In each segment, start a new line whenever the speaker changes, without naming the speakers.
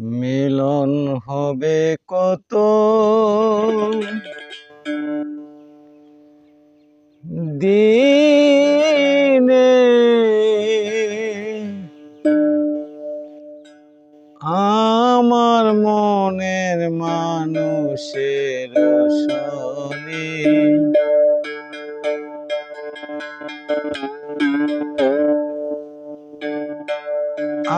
মিলন হবে কত দিনে, আমার মনের মানুষের সনে।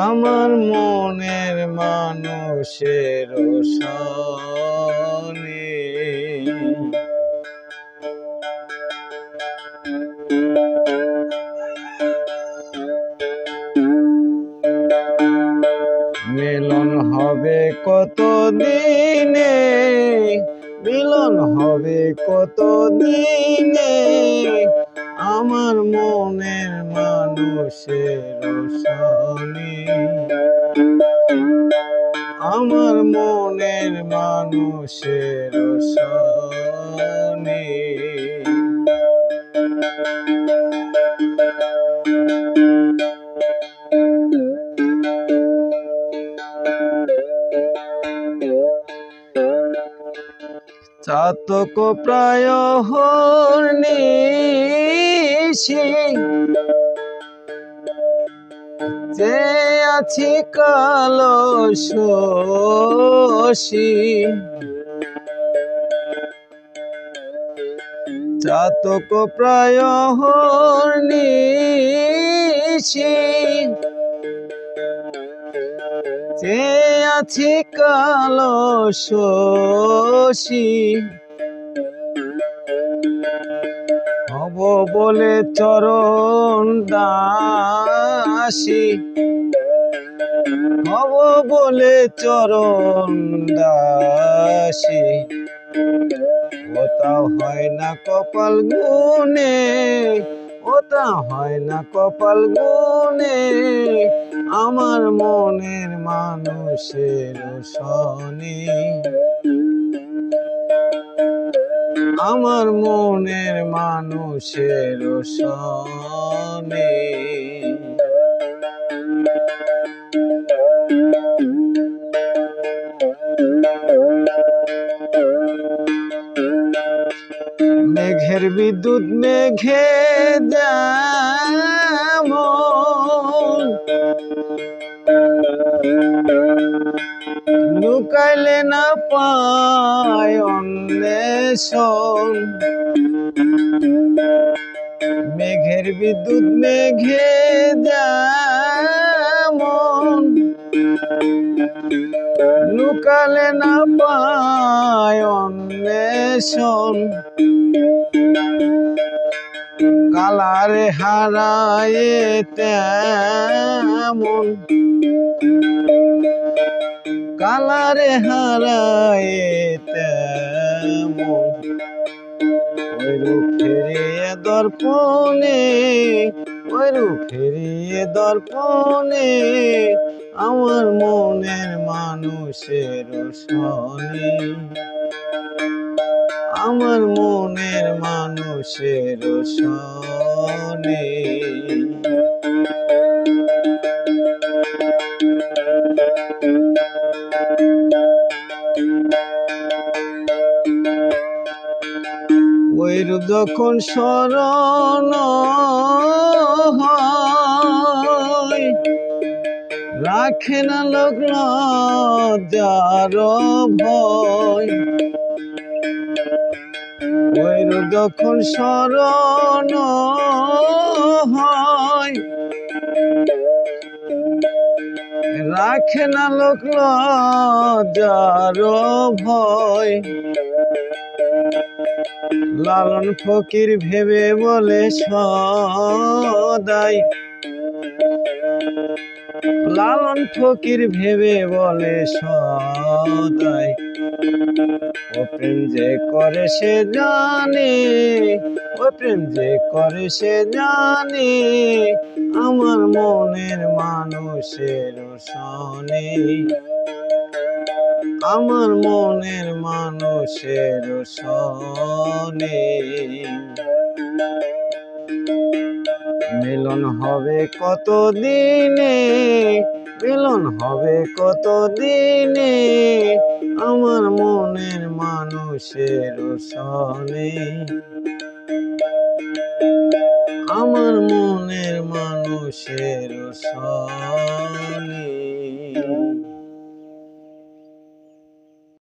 আমার মনের মানুষের সনে। মিলন হবে কত দিনে, মিলন হবে কত দিনে, আমার মনের মানুষের সনে। আমার মনের মানুষের সনে। চাতক প্রায় হর্নিশি, যে আছি কালো শশী। চাতক প্রায় হর্নিশি, যে আছি কালো শশী। হব বলে চরণ দাসী, হব বলে চরণ দাসী। ওটা হয় না কপাল গুনে, ওটা হয় না কপাল গুনে, আমার মনের মানুষের সনে। আমার মনের মানুষের সনে। মেঘের বিদ্যুৎ মেঘে যেমন, লুকাইলে না পায় অন্বেষণ। মেঘের বিদ্যুৎ মেঘে যেমন, লুকালে না পায় অন্বেষণ। কালারে হারায় তেমন, কালারে হারায় তেমন। ওই রূপ ফিরিয়ে দর্পণে, ওই রূপ ফিরিয়ে দর্পণে, আমার মনের মানুষের সনে। আমার মনের মানুষের সনে। ওইরূপ যখন স্মরণ হয়, রাখে না লোক লজ্জার ভয়। ওইরূপ যখন স্মরণ হয়, রাখে না লোক লজ্জার ভয়। লালন ফকির ভেবে বলে সদাই, লালন ফকির ভেবে বলে সদাই। ও প্রেম যে করে সে জানে, ও প্রেম যে করে সে জানে, আমার মনের মানুষের সনে। আমার মনের মানুষের সনে। মিলন হবে কত দিনে, মিলন হবে কত দিনে আমার মনের মানুষের সনে, আমার মনের মানুষের সনে।